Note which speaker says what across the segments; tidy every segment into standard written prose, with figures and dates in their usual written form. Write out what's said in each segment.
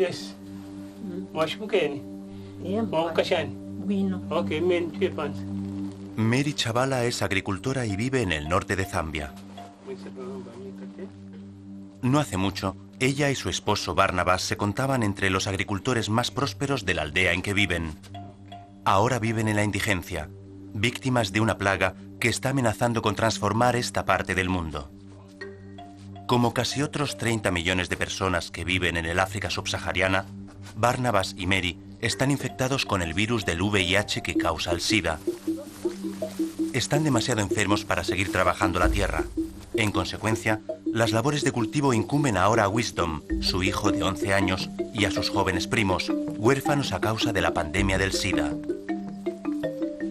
Speaker 1: Yes.
Speaker 2: Mary Chavala es agricultora y vive en el norte de Zambia. No hace mucho, ella y su esposo Barnabas se contaban entre los agricultores más prósperos de la aldea en que viven. Ahora viven en la indigencia, víctimas de una plaga que está amenazando con transformar esta parte del mundo. Como casi otros 30 millones de personas que viven en el África subsahariana, Barnabas y Mary están infectados con el virus del VIH que causa el SIDA. Están demasiado enfermos para seguir trabajando la tierra. En consecuencia, las labores de cultivo incumben ahora a Wisdom, su hijo de 11 años, y a sus jóvenes primos, huérfanos a causa de la pandemia del SIDA.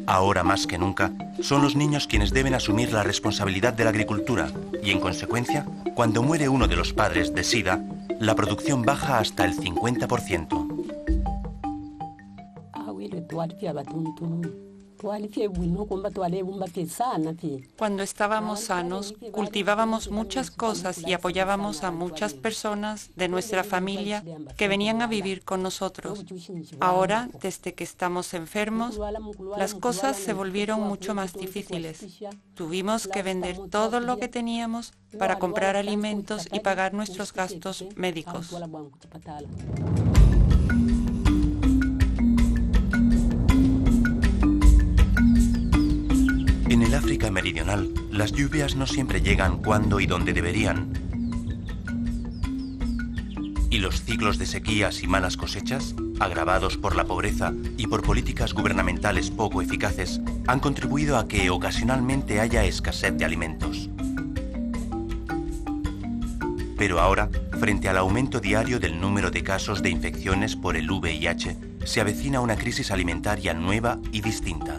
Speaker 2: Ahora más que nunca, son los niños quienes deben asumir la responsabilidad de la agricultura y, en consecuencia, cuando muere uno de los padres de SIDA, la producción baja hasta el 50%.
Speaker 3: Cuando estábamos sanos, cultivábamos muchas cosas y apoyábamos a muchas personas de nuestra familia que venían a vivir con nosotros. Ahora, desde que estamos enfermos, las cosas se volvieron mucho más difíciles. Tuvimos que vender todo lo que teníamos para comprar alimentos y pagar nuestros gastos médicos.
Speaker 2: En el África meridional, las lluvias no siempre llegan cuando y donde deberían. Y los ciclos de sequías y malas cosechas, agravados por la pobreza y por políticas gubernamentales poco eficaces, han contribuido a que ocasionalmente haya escasez de alimentos. Pero ahora, frente al aumento diario del número de casos de infecciones por el VIH, se avecina una crisis alimentaria nueva y distinta.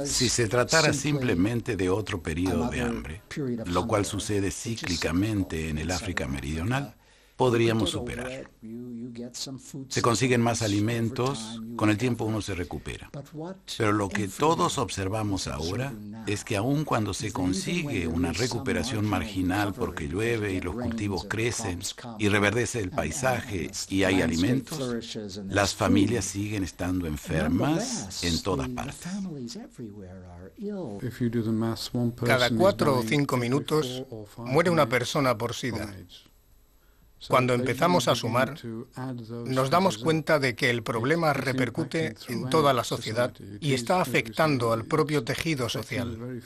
Speaker 4: Si se tratara simplemente de otro periodo de hambre, lo cual sucede cíclicamente en el África meridional, podríamos superar. Se consiguen más alimentos, con el tiempo uno se recupera. Pero lo que todos observamos ahora es que aun cuando se consigue una recuperación marginal porque llueve y los cultivos crecen y reverdece el paisaje y hay alimentos, las familias siguen estando enfermas en todas partes.
Speaker 5: Cada 4 o 5 minutos muere una persona por SIDA. Cuando empezamos a sumar, nos damos cuenta de que el problema repercute en toda la sociedad y está afectando al propio tejido social.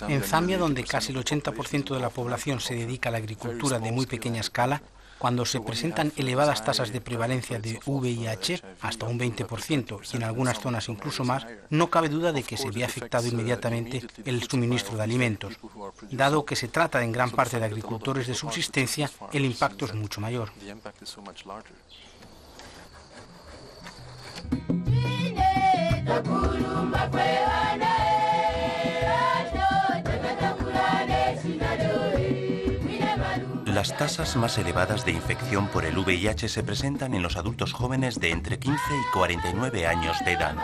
Speaker 6: En Zambia, donde casi el 80% de la población se dedica a la agricultura de muy pequeña escala, cuando se presentan elevadas tasas de prevalencia de VIH, hasta un 20%, y en algunas zonas incluso más, no cabe duda de que se ve afectado inmediatamente el suministro de alimentos. Dado que se trata en gran parte de agricultores de subsistencia, el impacto es mucho mayor.
Speaker 2: Las tasas más elevadas de infección por el VIH se presentan en los adultos jóvenes de entre 15 y 49 años de edad.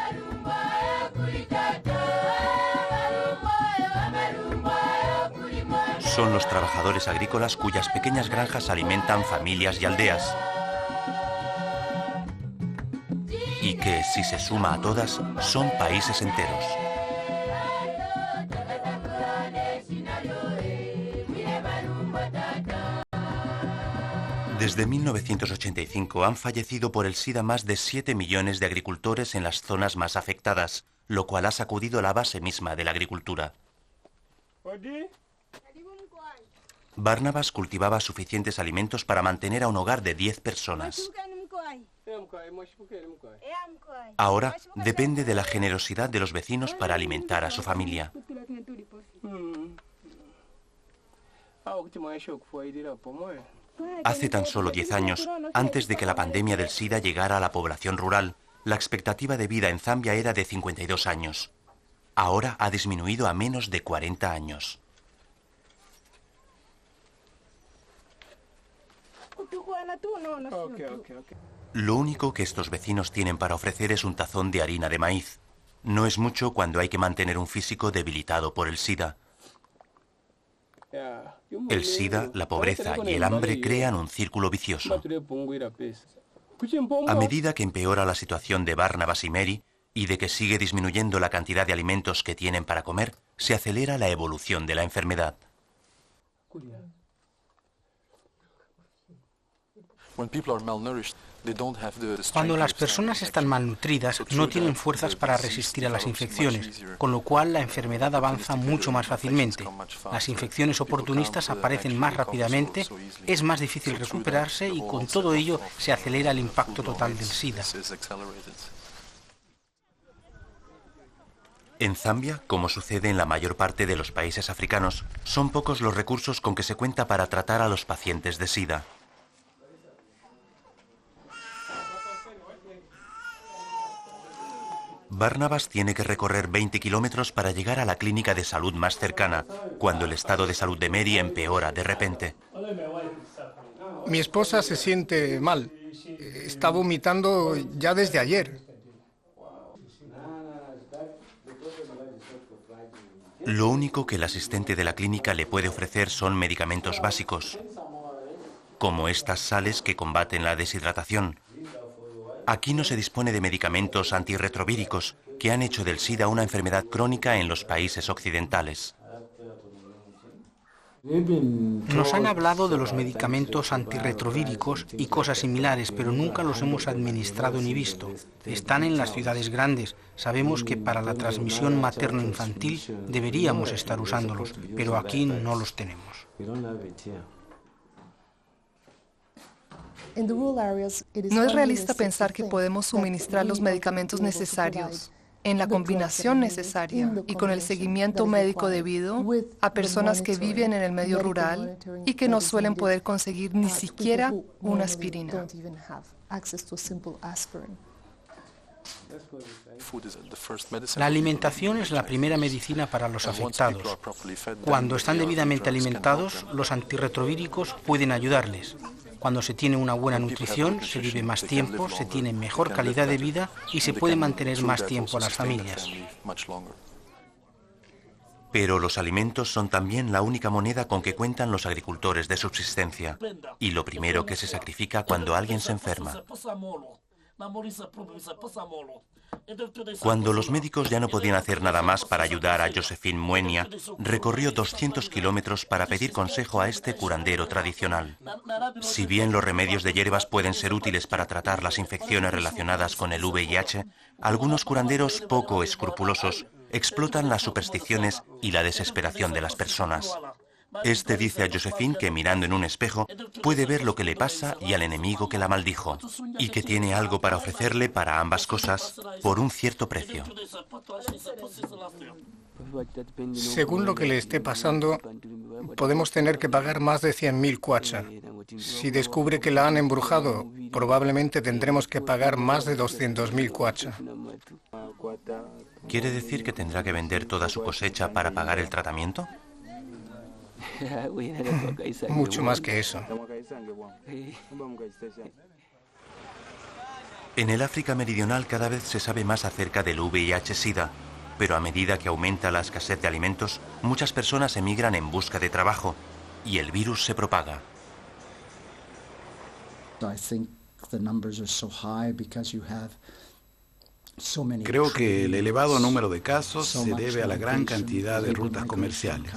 Speaker 2: Son los trabajadores agrícolas cuyas pequeñas granjas alimentan familias y aldeas. Y que, si se suma a todas, son países enteros. Desde 1985 han fallecido por el SIDA más de 7 millones de agricultores en las zonas más afectadas, lo cual ha sacudido la base misma de la agricultura. Barnabas cultivaba suficientes alimentos para mantener a un hogar de 10 personas. Ahora depende de la generosidad de los vecinos para alimentar a su familia. Hace tan solo 10 años, antes de que la pandemia del SIDA llegara a la población rural, la expectativa de vida en Zambia era de 52 años. Ahora ha disminuido a menos de 40 años. Lo único que estos vecinos tienen para ofrecer es un tazón de harina de maíz. No es mucho cuando hay que mantener un físico debilitado por el SIDA. El SIDA, la pobreza y el hambre crean un círculo vicioso. A medida que empeora la situación de Barnabas y Mary y de que sigue disminuyendo la cantidad de alimentos que tienen para comer, se acelera la evolución de la enfermedad.
Speaker 6: Cuando las personas están malnutridas, no tienen fuerzas para resistir a las infecciones, con lo cual la enfermedad avanza mucho más fácilmente. Las infecciones oportunistas aparecen más rápidamente, es más difícil recuperarse y con todo ello se acelera el impacto total del SIDA.
Speaker 2: En Zambia, como sucede en la mayor parte de los países africanos, son pocos los recursos con que se cuenta para tratar a los pacientes de SIDA. Barnabas tiene que recorrer 20 kilómetros para llegar a la clínica de salud más cercana, cuando el estado de salud de Mary empeora de repente.
Speaker 5: Mi esposa se siente mal. Está vomitando ya desde ayer.
Speaker 2: Lo único que el asistente de la clínica le puede ofrecer son medicamentos básicos, como estas sales que combaten la deshidratación. Aquí no se dispone de medicamentos antirretrovíricos que han hecho del SIDA una enfermedad crónica en los países occidentales.
Speaker 6: Nos han hablado de los medicamentos antirretrovíricos y cosas similares, pero nunca los hemos administrado ni visto. Están en las ciudades grandes. Sabemos que para la transmisión materno-infantil deberíamos estar usándolos, pero aquí no los tenemos.
Speaker 1: No es realista pensar que podemos suministrar los medicamentos necesarios, en la combinación necesaria y con el seguimiento médico debido a personas que viven en el medio rural y que no suelen poder conseguir ni siquiera una aspirina.
Speaker 6: La alimentación es la primera medicina para los afectados. Cuando están debidamente alimentados, los antirretrovíricos pueden ayudarles. Cuando se tiene una buena nutrición, se vive más tiempo, se tiene mejor calidad de vida y se puede mantener más tiempo a las familias.
Speaker 2: Pero los alimentos son también la única moneda con que cuentan los agricultores de subsistencia, y lo primero que se sacrifica cuando alguien se enferma. Cuando los médicos ya no podían hacer nada más para ayudar a Josephine Mwenya, recorrió 200 kilómetros para pedir consejo a este curandero tradicional. Si bien los remedios de hierbas pueden ser útiles para tratar las infecciones relacionadas con el VIH, algunos curanderos poco escrupulosos explotan las supersticiones y la desesperación de las personas. Este dice a Josephine que mirando en un espejo puede ver lo que le pasa y al enemigo que la maldijo, y que tiene algo para ofrecerle para ambas cosas por un cierto precio.
Speaker 5: Según lo que le esté pasando, podemos tener que pagar más de 100.000 kwacha. Si descubre que la han embrujado, probablemente tendremos que pagar más de 200.000 kwacha.
Speaker 2: ¿Quiere decir que tendrá que vender toda su cosecha para pagar el tratamiento?
Speaker 5: Mucho más que eso.
Speaker 2: En el África meridional cada vez se sabe más acerca del VIH-Sida, pero a medida que aumenta la escasez de alimentos, muchas personas emigran en busca de trabajo y el virus se propaga.
Speaker 4: Creo que el elevado número de casos se debe a la gran cantidad de rutas comerciales,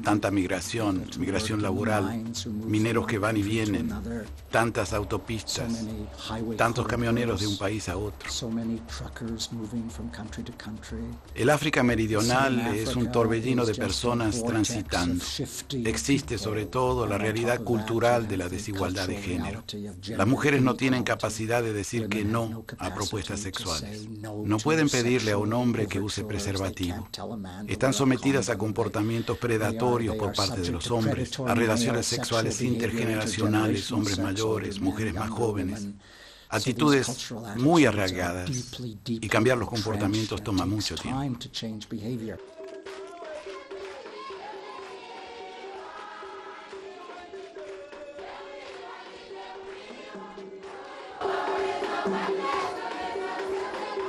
Speaker 4: tanta migración laboral, mineros que van y vienen, tantas autopistas, tantos camioneros de un país a otro. El África meridional es un torbellino de personas transitando. Existe sobre todo la realidad cultural de la desigualdad de género. Las mujeres no tienen capacidad de decir que no a propuestas sexuales. No pueden pedirle a un hombre que use preservativo. Están sometidas a comportamientos predatorios por parte de los hombres, a relaciones sexuales intergeneracionales, hombres mayores, mujeres más jóvenes. Actitudes muy arraigadas. Y cambiar los comportamientos toma mucho tiempo.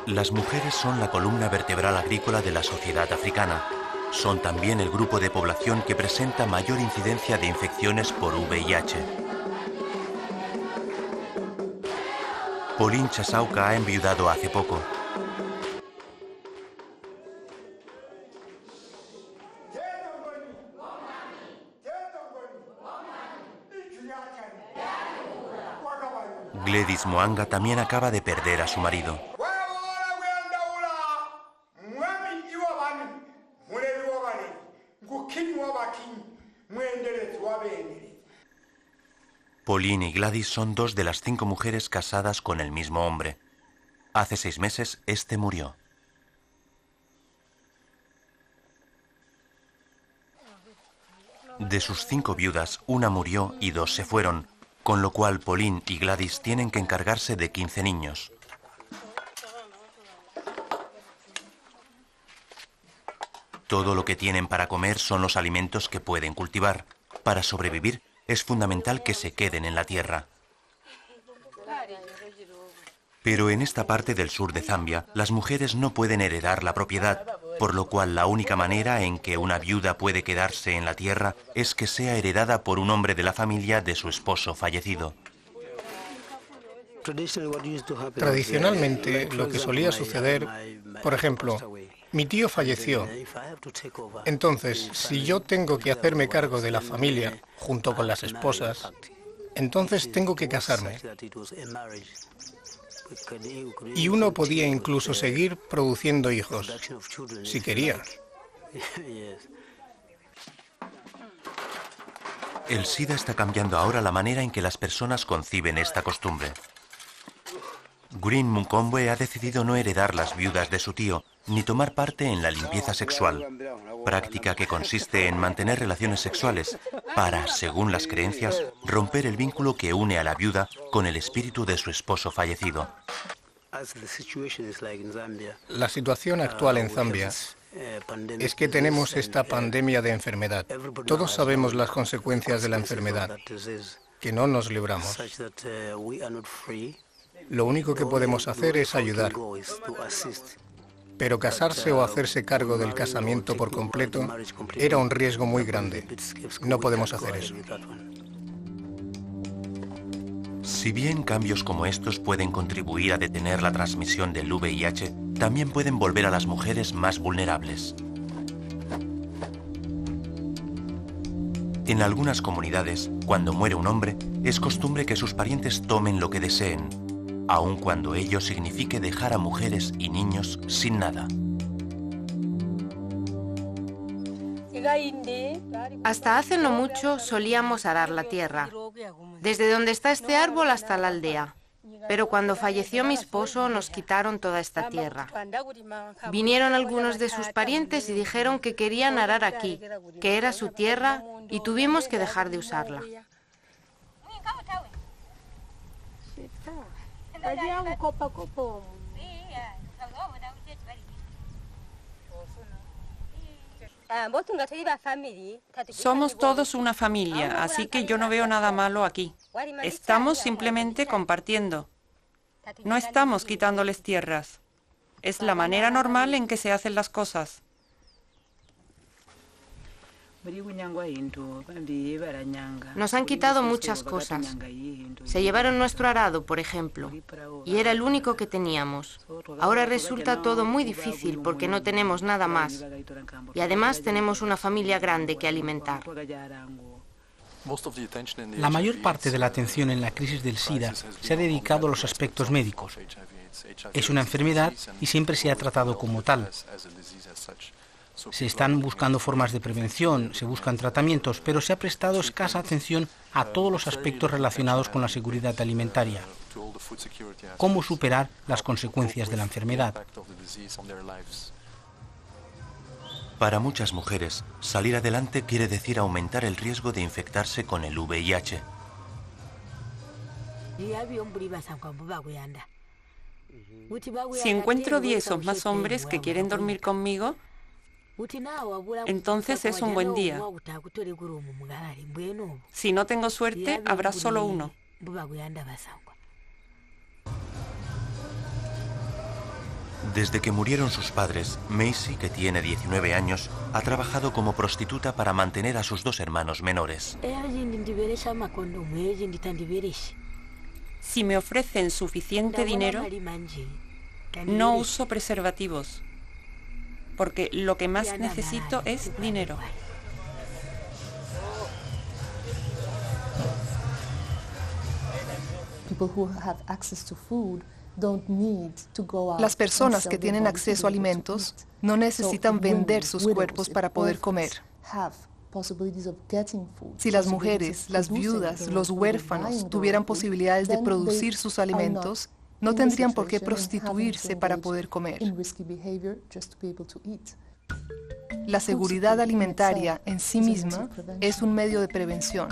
Speaker 2: Las mujeres son la columna vertebral agrícola de la sociedad africana. Son también el grupo de población que presenta mayor incidencia de infecciones por VIH. Pauline Chasauca ha enviudado hace poco. Gladys Moanga también acaba de perder a su marido. Pauline y Gladys son 2 de las 5 mujeres casadas con el mismo hombre. Hace 6 meses, este murió. De sus 5 viudas, una murió y 2 se fueron, con lo cual Pauline y Gladys tienen que encargarse de 15 niños. Todo lo que tienen para comer son los alimentos que pueden cultivar. Para sobrevivir, es fundamental que se queden en la tierra. Pero en esta parte del sur de Zambia, las mujeres no pueden heredar la propiedad, por lo cual la única manera en que una viuda puede quedarse en la tierra es que sea heredada por un hombre de la familia de su esposo fallecido.
Speaker 5: Tradicionalmente, lo que solía suceder, por ejemplo, mi tío falleció. Entonces, si yo tengo que hacerme cargo de la familia, junto con las esposas, entonces tengo que casarme. Y uno podía incluso seguir produciendo hijos, si quería.
Speaker 2: El SIDA está cambiando ahora la manera en que las personas conciben esta costumbre. Green Mukombwe ha decidido no heredar las viudas de su tío, ni tomar parte en la limpieza sexual, práctica que consiste en mantener relaciones sexuales para, según las creencias, romper el vínculo que une a la viuda con el espíritu de su esposo fallecido.
Speaker 5: La situación actual en Zambia es que tenemos esta pandemia de enfermedad. Todos sabemos las consecuencias de la enfermedad, que no nos libramos. Lo único que podemos hacer es ayudar. Pero casarse o hacerse cargo del casamiento por completo era un riesgo muy grande. No podemos hacer eso.
Speaker 2: Si bien cambios como estos pueden contribuir a detener la transmisión del VIH, también pueden volver a las mujeres más vulnerables. En algunas comunidades, cuando muere un hombre, es costumbre que sus parientes tomen lo que deseen, aun cuando ello signifique dejar a mujeres y niños sin nada.
Speaker 7: Hasta hace no mucho solíamos arar la tierra, desde donde está este árbol hasta la aldea. Pero cuando falleció mi esposo nos quitaron toda esta tierra. Vinieron algunos de sus parientes y dijeron que querían arar aquí, que era su tierra, y tuvimos que dejar de usarla.
Speaker 3: Somos todos una familia, así que yo no veo nada malo aquí. Estamos simplemente compartiendo. No estamos quitándoles tierras. Es la manera normal en que se hacen las cosas.
Speaker 7: Nos han quitado muchas cosas. Se llevaron nuestro arado, por ejemplo, y era el único que teníamos. Ahora resulta todo muy difícil porque no tenemos nada más. Y además tenemos una familia grande que alimentar.
Speaker 6: La mayor parte de la atención en la crisis del SIDA se ha dedicado a los aspectos médicos. Es una enfermedad y siempre se ha tratado como tal. Se están buscando formas de prevención, se buscan tratamientos, pero se ha prestado escasa atención a todos los aspectos relacionados con la seguridad alimentaria. ¿Cómo superar las consecuencias de la enfermedad?
Speaker 2: Para muchas mujeres, salir adelante quiere decir aumentar el riesgo de infectarse con el VIH.
Speaker 3: Si encuentro 10 o más hombres que quieren dormir conmigo, entonces es un buen día. Si no tengo suerte, habrá solo uno.
Speaker 2: Desde que murieron sus padres, Macy, que tiene 19 años, ha trabajado como prostituta para mantener a sus 2 hermanos menores.
Speaker 3: Si me ofrecen suficiente dinero, no uso preservativos, porque lo que más necesito es dinero.
Speaker 1: Las personas que tienen acceso a alimentos no necesitan vender sus cuerpos para poder comer. Si las mujeres, las viudas, los huérfanos tuvieran posibilidades de producir sus alimentos, no tendrían por qué prostituirse para poder comer. La seguridad alimentaria en sí misma es un medio de prevención.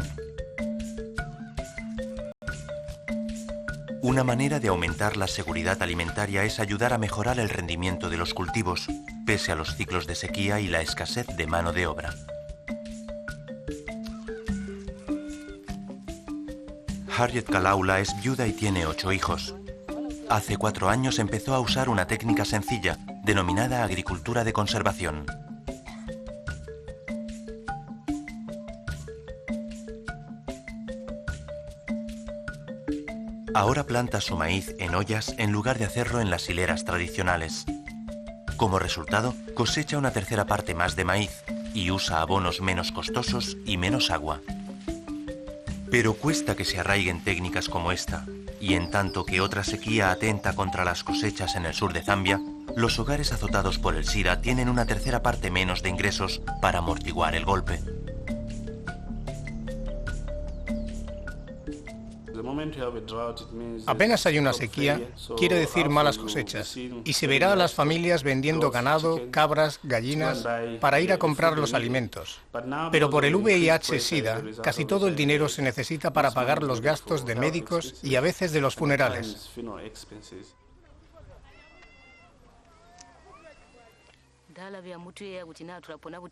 Speaker 2: Una manera de aumentar la seguridad alimentaria es ayudar a mejorar el rendimiento de los cultivos, pese a los ciclos de sequía y la escasez de mano de obra. Harriet Kalaula es viuda y tiene 8 hijos. Hace 4 años empezó a usar una técnica sencilla, denominada agricultura de conservación. Ahora planta su maíz en ollas en lugar de hacerlo en las hileras tradicionales. Como resultado, cosecha una tercera parte más de maíz y usa abonos menos costosos y menos agua. Pero cuesta que se arraiguen técnicas como esta, y en tanto que otra sequía atenta contra las cosechas en el sur de Zambia, los hogares azotados por el SIDA tienen una tercera parte menos de ingresos para amortiguar el golpe.
Speaker 5: Apenas hay una sequía, quiere decir malas cosechas, y se verá a las familias vendiendo ganado, cabras, gallinas, para ir a comprar los alimentos. Pero por el VIH-Sida, casi todo el dinero se necesita para pagar los gastos de médicos y a veces de los funerales.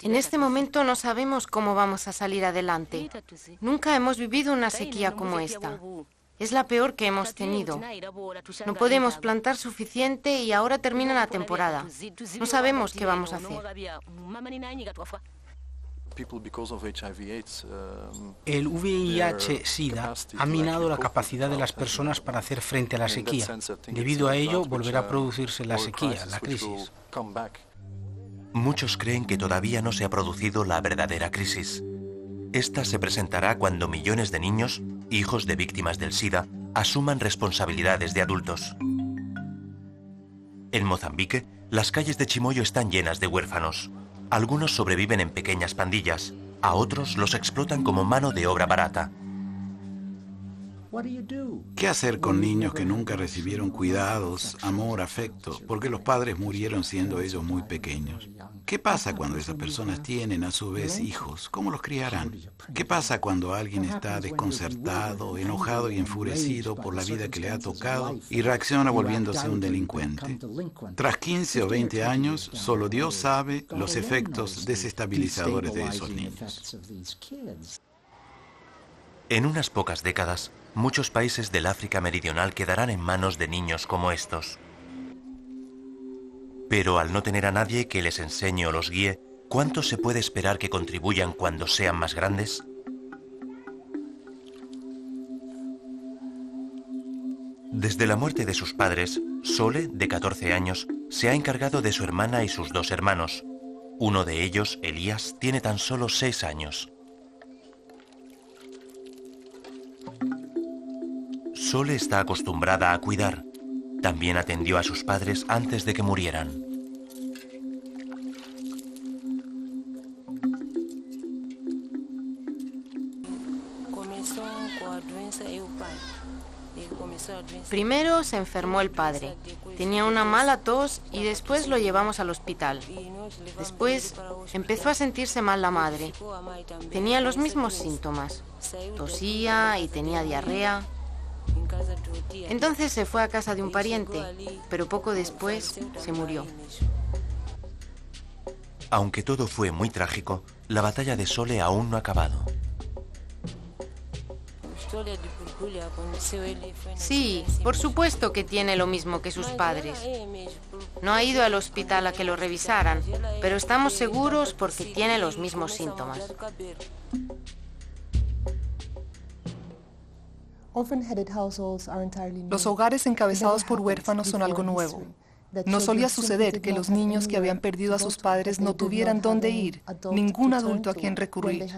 Speaker 7: En este momento no sabemos cómo vamos a salir adelante. Nunca hemos vivido una sequía como esta. Es la peor que hemos tenido. No podemos plantar suficiente y ahora termina la temporada. No sabemos qué vamos a hacer.
Speaker 6: El VIH-Sida ha minado la capacidad de las personas para hacer frente a la sequía. Debido a ello, volverá a producirse la sequía, la crisis.
Speaker 2: Muchos creen que todavía no se ha producido la verdadera crisis. Esta se presentará cuando millones de niños, hijos de víctimas del SIDA, asuman responsabilidades de adultos. En Mozambique, las calles de Chimoio están llenas de huérfanos. Algunos sobreviven en pequeñas pandillas, a otros los explotan como mano de obra barata.
Speaker 4: ¿Qué hacer con niños que nunca recibieron cuidados, amor, afecto, porque los padres murieron siendo ellos muy pequeños? ¿Qué pasa cuando esas personas tienen a su vez hijos? ¿Cómo los criarán? ¿Qué pasa cuando alguien está desconcertado, enojado y enfurecido por la vida que le ha tocado y reacciona volviéndose un delincuente? Tras 15 o 20 años, solo Dios sabe los efectos desestabilizadores de esos niños.
Speaker 2: En unas pocas décadas, muchos países del África meridional quedarán en manos de niños como estos. Pero al no tener a nadie que les enseñe o los guíe, ¿cuánto se puede esperar que contribuyan cuando sean más grandes? Desde la muerte de sus padres, Sole, de 14 años, se ha encargado de su hermana y sus 2 hermanos. Uno de ellos, Elías, tiene tan solo 6 años. Sole está acostumbrada a cuidar. También atendió a sus padres antes de que murieran.
Speaker 7: Primero se enfermó el padre. Tenía una mala tos y después lo llevamos al hospital. Después empezó a sentirse mal la madre. Tenía los mismos síntomas. Tosía y tenía diarrea. Entonces se fue a casa de un pariente, pero poco después se murió.
Speaker 2: Aunque todo fue muy trágico, la batalla de Sole aún no ha acabado.
Speaker 7: Sí, por supuesto que tiene lo mismo que sus padres. No ha ido al hospital a que lo revisaran, pero estamos seguros porque tiene los mismos síntomas.
Speaker 1: Los hogares encabezados por huérfanos son algo nuevo. No solía suceder que los niños que habían perdido a sus padres no tuvieran dónde ir, ningún adulto a quien recurrir.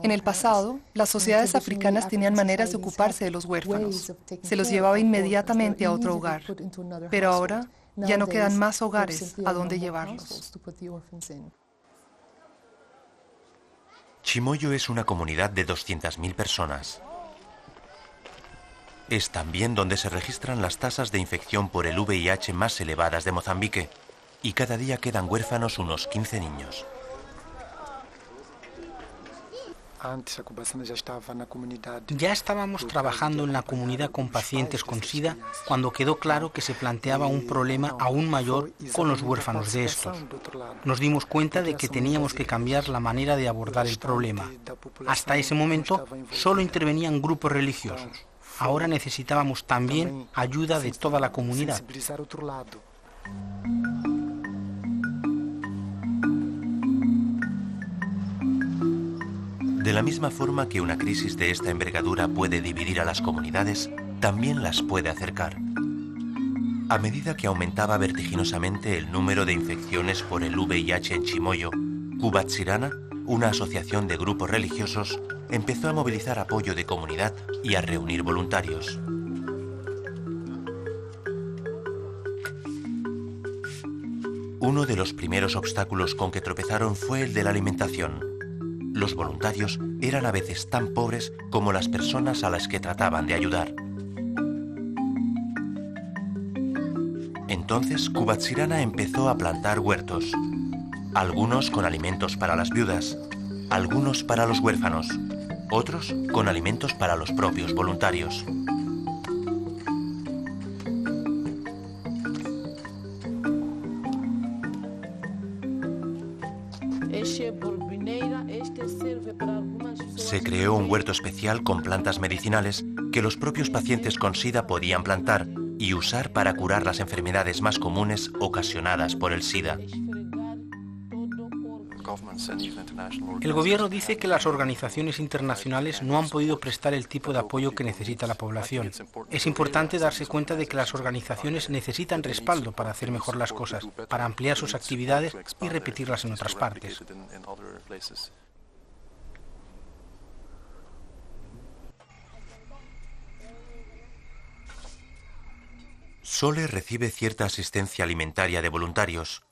Speaker 1: En el pasado, las sociedades africanas tenían maneras de ocuparse de los huérfanos. Se los llevaba inmediatamente a otro hogar. Pero ahora ya no quedan más hogares a donde llevarlos.
Speaker 2: Chimoio es una comunidad de 200.000 personas. Es también donde se registran las tasas de infección por el VIH más elevadas de Mozambique, y cada día quedan huérfanos unos 15 niños.
Speaker 6: Ya estábamos trabajando en la comunidad con pacientes con SIDA cuando quedó claro que se planteaba un problema aún mayor con los huérfanos de estos. Nos dimos cuenta de que teníamos que cambiar la manera de abordar el problema. Hasta ese momento solo intervenían grupos religiosos. Ahora necesitábamos también ayuda de toda la comunidad.
Speaker 2: De la misma forma que una crisis de esta envergadura puede dividir a las comunidades, también las puede acercar. A medida que aumentaba vertiginosamente el número de infecciones por el VIH en Chimoio, Kubatsirana, una asociación de grupos religiosos, empezó a movilizar apoyo de comunidad y a reunir voluntarios. Uno de los primeros obstáculos con que tropezaron fue el de la alimentación. Los voluntarios eran a veces tan pobres como las personas a las que trataban de ayudar. Entonces Kubatsirana empezó a plantar huertos, algunos con alimentos para las viudas, algunos para los huérfanos, otros con alimentos para los propios voluntarios. Se creó un huerto especial con plantas medicinales que los propios pacientes con SIDA podían plantar y usar para curar las enfermedades más comunes ocasionadas por el SIDA.
Speaker 6: El gobierno dice que las organizaciones internacionales no han podido prestar el tipo de apoyo que necesita la población. Es importante darse cuenta de que las organizaciones necesitan respaldo para hacer mejor las cosas, para ampliar sus actividades y repetirlas en otras partes.
Speaker 2: Sole recibe cierta asistencia alimentaria de voluntarios.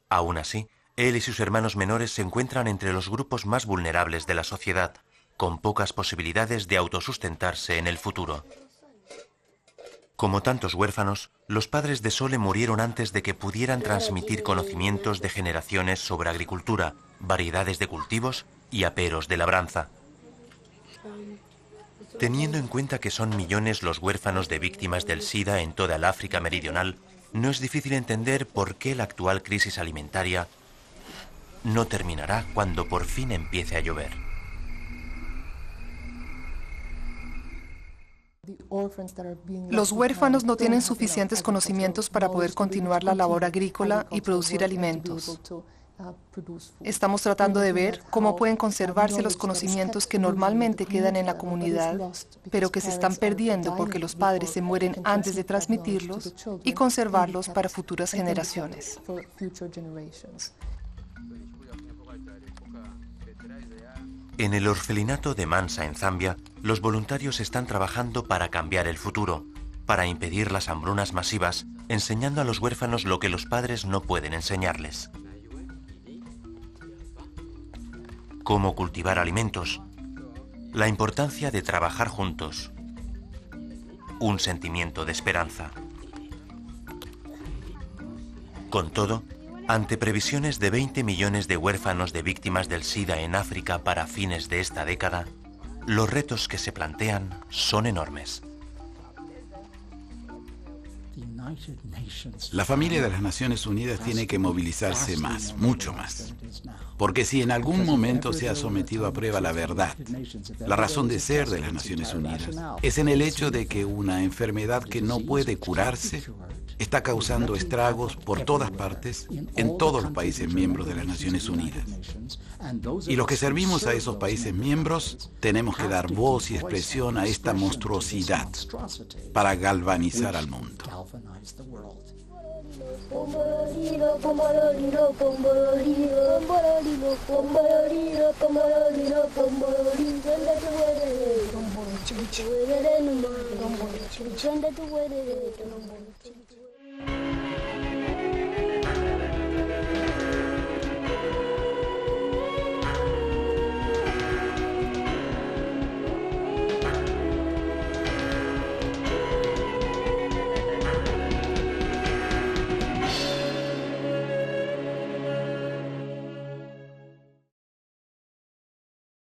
Speaker 2: Aún así, él y sus hermanos menores se encuentran entre los grupos más vulnerables de la sociedad, con pocas posibilidades de autosustentarse en el futuro. Como tantos huérfanos, los padres de Sole murieron antes de que pudieran transmitir conocimientos de generaciones sobre agricultura, variedades de cultivos y aperos de labranza. Teniendo en cuenta que son millones los huérfanos de víctimas del SIDA en toda el África meridional, no es difícil entender por qué la actual crisis alimentaria no terminará cuando por fin empiece a llover.
Speaker 1: Los huérfanos no tienen suficientes conocimientos para poder continuar la labor agrícola y producir alimentos. Estamos tratando de ver cómo pueden conservarse los conocimientos que normalmente quedan en la comunidad, pero que se están perdiendo porque los padres se mueren antes de transmitirlos, y conservarlos para futuras generaciones.
Speaker 2: En el orfelinato de Mansa, en Zambia, los voluntarios están trabajando para cambiar el futuro, para impedir las hambrunas masivas, enseñando a los huérfanos lo que los padres no pueden enseñarles. Cómo cultivar alimentos, la importancia de trabajar juntos, un sentimiento de esperanza. Con todo, ante previsiones de 20 millones de huérfanos de víctimas del SIDA en África para fines de esta década, los retos que se plantean son enormes.
Speaker 4: La familia de las Naciones Unidas tiene que movilizarse más, mucho más. Porque si en algún momento se ha sometido a prueba la verdad, la razón de ser de las Naciones Unidas, es en el hecho de que una enfermedad que no puede curarse está causando estragos por todas partes en todos los países miembros de las Naciones Unidas. Y los que servimos a esos países miembros tenemos que dar voz y expresión a esta monstruosidad para galvanizar al mundo.